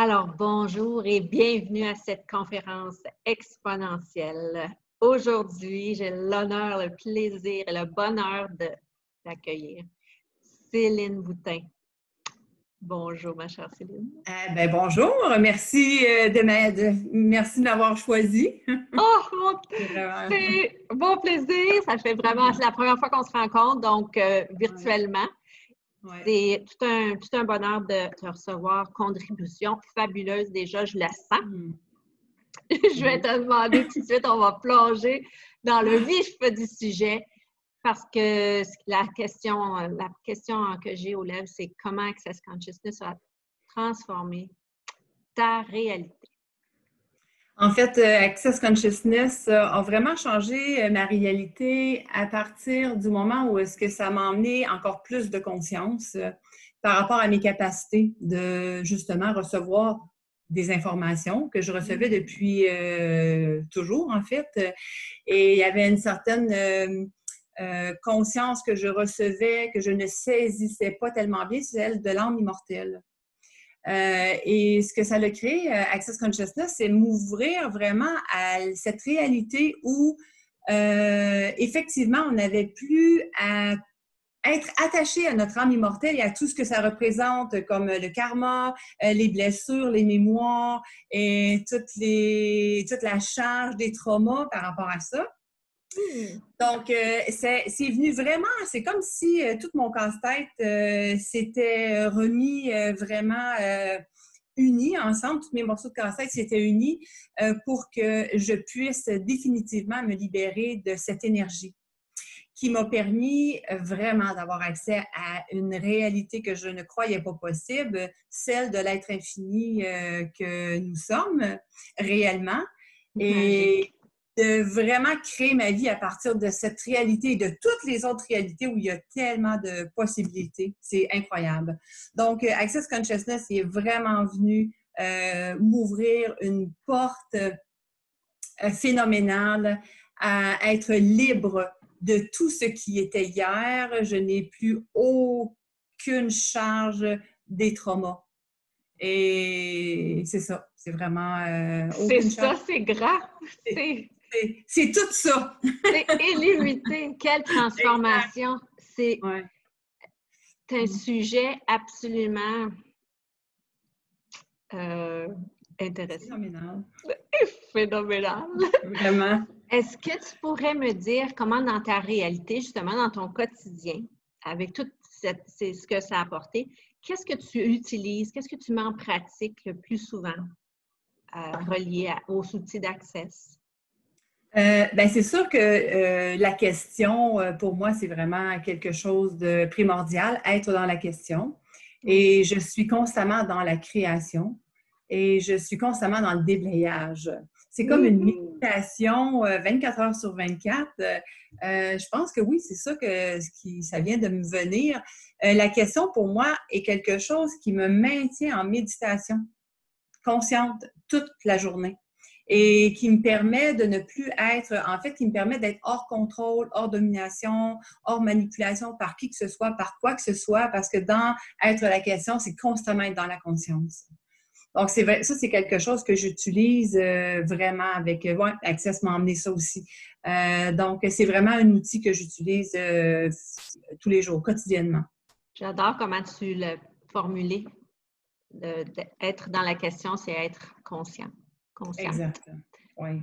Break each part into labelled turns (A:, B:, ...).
A: Alors, bonjour et bienvenue à cette conférence exponentielle. Aujourd'hui, j'ai l'honneur, le plaisir et le bonheur d'accueillir Céline Boutin. Bonjour, ma chère Céline.
B: Bonjour, merci merci de m'avoir choisi.
A: Oh, c'est bon plaisir. Ça fait vraiment, c'est la première fois qu'on se rencontre, donc virtuellement.
B: Ouais.
A: C'est tout un bonheur de te recevoir. Contribution fabuleuse déjà, je la sens. Je vais te demander tout de suite, on va plonger dans le vif du sujet parce que la question que j'ai aux lèvres, c'est comment Access Consciousness a transformé ta réalité.
B: En fait, Access Consciousness a vraiment changé ma réalité à partir du moment où est-ce que ça m'a emmené encore plus de conscience par rapport à mes capacités de justement recevoir des informations que je recevais depuis toujours, en fait. Et il y avait une certaine conscience que je recevais, que je ne saisissais pas tellement bien, c'est celle de l'âme immortelle. Et ce que ça a créé, Access Consciousness, c'est m'ouvrir vraiment à cette réalité où, effectivement, on n'avait plus à être attaché à notre âme immortelle et à tout ce que ça représente, comme le karma, les blessures, les mémoires et toute la charge des traumas par rapport à ça. Donc, c'est venu vraiment, c'est comme si tout mon casse-tête s'était remis vraiment unis ensemble, tous mes morceaux de casse-tête s'étaient unis pour que je puisse définitivement me libérer de cette énergie qui m'a permis vraiment d'avoir accès à une réalité que je ne croyais pas possible, celle de l'être infini que nous sommes réellement. Et de vraiment créer ma vie à partir de cette réalité et de toutes les autres réalités où il y a tellement de possibilités. C'est incroyable. Donc, Access Consciousness est vraiment venu m'ouvrir une porte phénoménale à être libre de tout ce qui était hier. Je n'ai plus aucune charge des traumas. Et c'est ça. C'est vraiment
A: aucune charge. Ça, c'est grand.
B: C'est tout ça.
A: C'est illimité. Quelle transformation. C'est un sujet absolument intéressant.
B: Phénoménal.
A: Phénoménal.
B: Vraiment.
A: Est-ce que tu pourrais me dire comment dans ta réalité, justement dans ton quotidien, avec tout ce que ça a apporté, qu'est-ce que tu utilises, qu'est-ce que tu mets en pratique le plus souvent relié aux outils d'Access?
B: C'est sûr que la question, pour moi, c'est vraiment quelque chose de primordial, être dans la question. Et je suis constamment dans la création et je suis constamment dans le déblayage. C'est comme une méditation 24 heures sur 24. Je pense que oui, c'est ça ça vient de me venir. La question, pour moi, est quelque chose qui me maintient en méditation consciente toute la journée. Et qui me permet de ne plus être, en fait, qui me permet d'être hors contrôle, hors domination, hors manipulation par qui que ce soit, par quoi que ce soit, parce que dans être la question, c'est constamment être dans la conscience. Donc, ça, c'est quelque chose que j'utilise vraiment avec, Access m'a emmené ça aussi. Donc, c'est vraiment un outil que j'utilise tous les jours, quotidiennement.
A: J'adore comment tu l'as formulé. Être dans la question, c'est être conscient.
B: Exact. Oui.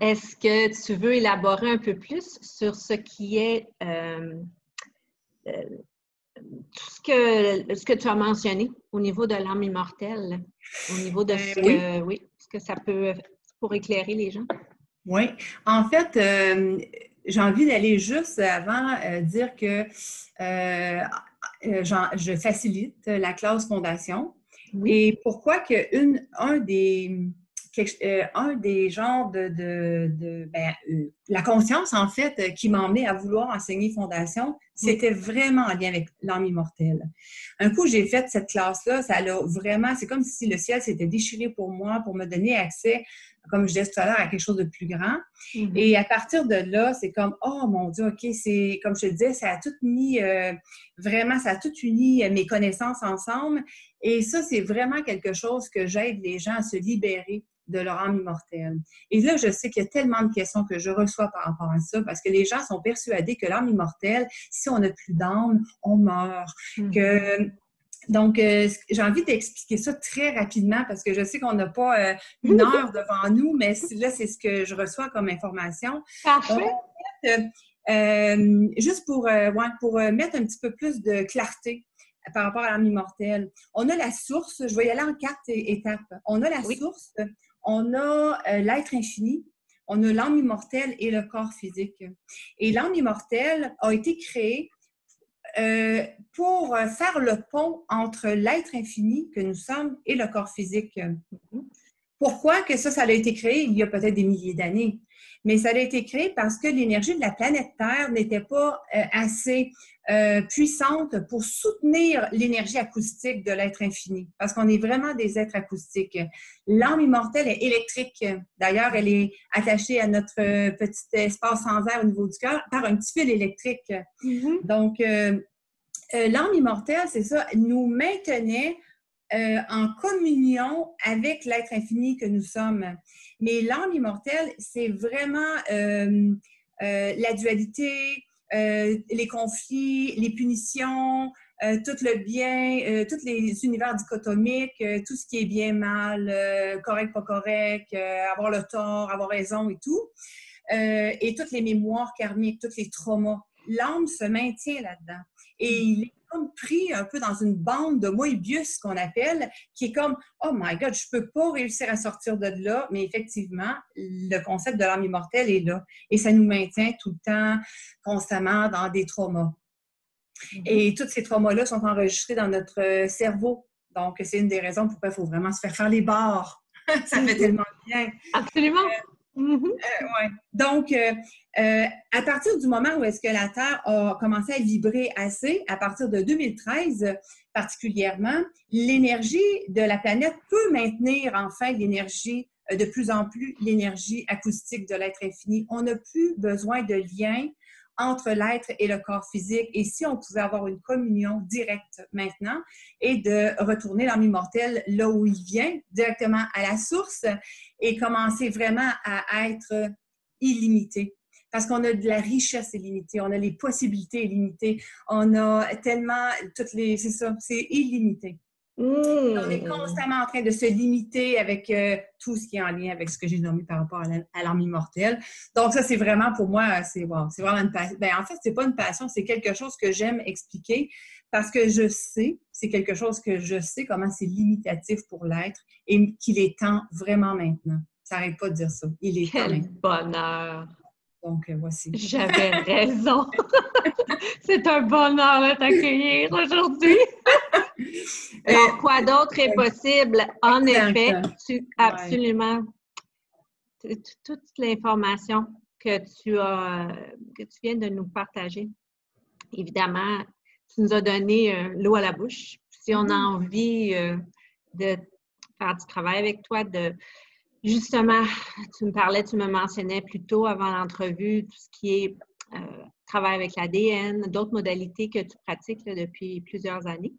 A: Est-ce que tu veux élaborer un peu plus sur ce qui est tout ce que tu as mentionné au niveau de l'âme immortelle, au niveau de ce que ça peut pour éclairer les gens?
B: Oui. En fait, j'ai envie d'aller juste avant dire que je facilite la classe fondation. Oui. Et pourquoi que un des genres la conscience, en fait, qui m'a emmené à vouloir enseigner fondation, c'était vraiment en lien avec l'âme immortelle. Un coup, j'ai fait cette classe-là, ça l'a vraiment, c'est comme si le ciel s'était déchiré pour moi, pour me donner accès, comme je disais tout à l'heure, à quelque chose de plus grand. Et à partir de là, c'est comme, oh mon Dieu, OK, c'est, comme je te disais, ça a tout mis, vraiment, ça a tout uni mes connaissances ensemble. Et ça, c'est vraiment quelque chose que j'aide les gens à se libérer de leur âme immortelle. Et là, je sais qu'il y a tellement de questions que je reçois par rapport à ça, parce que les gens sont persuadés que l'âme immortelle, si on n'a plus d'âme, on meurt. Donc, j'ai envie d'expliquer ça très rapidement, parce que je sais qu'on n'a pas une heure devant nous, mais là, c'est ce que je reçois comme information.
A: Parfait.
B: Donc, en fait, juste pour mettre un petit peu plus de clarté par rapport à l'âme immortelle, on a la source, je vais y aller en 4 étapes. On a la source, on a l'être infini, on a l'âme immortelle et le corps physique. Et l'âme immortelle a été créée pour faire le pont entre l'être infini que nous sommes et le corps physique. Pourquoi que ça a été créé il y a peut-être des milliers d'années? Mais ça a été créé parce que l'énergie de la planète Terre n'était pas assez puissante pour soutenir l'énergie acoustique de l'être infini, parce qu'on est vraiment des êtres acoustiques. L'âme immortelle est électrique. D'ailleurs, elle est attachée à notre petit espace sans air au niveau du cœur par un petit fil électrique. Donc, l'âme immortelle, c'est ça, nous maintenait en communion avec l'être infini que nous sommes. Mais l'âme immortelle, c'est vraiment la dualité, les conflits, les punitions, tout le bien, tous les univers dichotomiques, tout ce qui est bien, mal, correct, pas correct, avoir le tort, avoir raison et tout. Et toutes les mémoires karmiques, tous les traumas. L'âme se maintient là-dedans. Et il est comme pris un peu dans une bande de Moebius, qu'on appelle, qui est comme « Oh my God, je peux pas réussir à sortir de là. » Mais effectivement, le concept de l'âme immortelle est là. Et ça nous maintient tout le temps, constamment, dans des traumas. Et tous ces traumas-là sont enregistrés dans notre cerveau. Donc, c'est une des raisons pourquoi il faut vraiment se faire les barres. Ça fait tellement bien.
A: Absolument.
B: Ouais. Donc, à partir du moment où est-ce que la Terre a commencé à vibrer assez, à partir de 2013 particulièrement, l'énergie de la planète peut maintenir enfin l'énergie, de plus en plus l'énergie acoustique de l'être infini. On n'a plus besoin de lien entre l'être et le corps physique. Et si on pouvait avoir une communion directe maintenant et de retourner l'âme immortelle là où il vient, directement à la source, et commencer vraiment à être illimité. Parce qu'on a de la richesse illimitée, on a les possibilités illimitées, on a tellement toutes les... C'est ça, c'est illimité. On est constamment en train de se limiter avec tout ce qui est en lien avec ce que j'ai nommé par rapport à l'âme immortelle. Donc ça, c'est vraiment, pour moi, c'est vraiment une passion. Ben, en fait, c'est pas une passion, c'est quelque chose que j'aime expliquer parce que je sais, c'est quelque chose que je sais comment c'est limitatif pour l'être et qu'il est temps vraiment maintenant. Ça n'arrête pas de dire ça. Il est temps maintenant.
A: Quel bonheur!
B: Donc, voici.
A: J'avais raison. C'est un bonheur de t'accueillir aujourd'hui. Alors, quoi d'autre est possible? En effet, absolument. Toute l'information que tu viens de nous partager. Évidemment, tu nous as donné l'eau à la bouche. Si on a envie de faire du travail avec toi, justement, tu me mentionnais plus tôt avant l'entrevue, tout ce qui est travail avec l'ADN, d'autres modalités que tu pratiques là, depuis plusieurs années.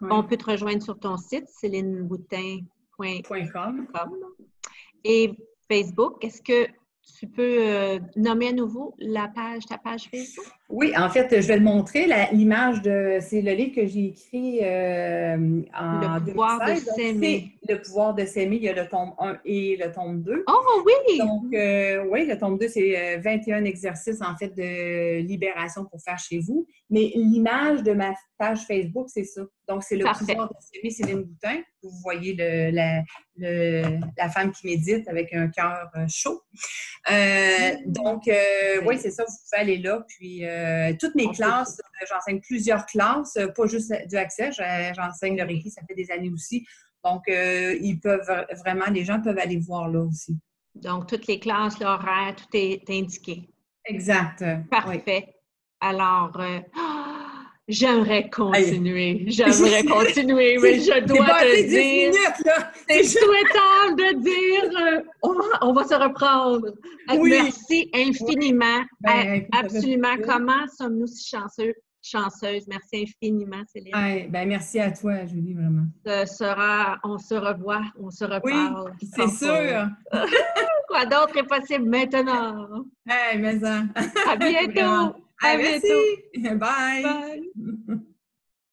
A: Oui. On peut te rejoindre sur ton site, celineboutin.com. Et Facebook, est-ce que tu peux nommer à nouveau ta page Facebook?
B: Oui, en fait, je vais le montrer. L'image c'est le livre que j'ai écrit en 2016. Le pouvoir de s'aimer. Le pouvoir de s'aimer. Il y a le tome 1 et le tome 2.
A: Oh oui!
B: Donc, oui, le tome 2, c'est 21 exercices, en fait, de libération pour faire chez vous. Mais l'image de ma page Facebook, c'est ça. Donc, c'est le pouvoir de s'aimer, Céline Boutin. Vous voyez la femme qui médite avec un cœur chaud. Donc, oui, c'est ça. Vous pouvez aller là. Puis, toutes mes classes, j'enseigne plusieurs classes, pas juste du Access, j'enseigne le Reiki, ça fait des années aussi. Donc, les gens peuvent aller voir là aussi.
A: Donc, toutes les classes, l'horaire, tout est indiqué.
B: Exact.
A: Parfait. Oui. Alors, j'aimerais continuer. Mais je dois te dire. 10 minutes, là. C'est souhaitable de dire on va se reprendre. Oui. Merci infiniment. Absolument. Comment sommes-nous si chanceux chanceuse. Merci infiniment, Céline.
B: Hey, ben merci à toi, Julie, vraiment.
A: On se revoit, on se
B: Oui,
A: reparle.
B: c'est sûr.
A: Quoi d'autre est possible maintenant?
B: Hey, mais ça.
A: À bientôt!
B: Vraiment.
A: À
B: Hey,
A: bientôt!
B: merci! Bye!
A: Bye!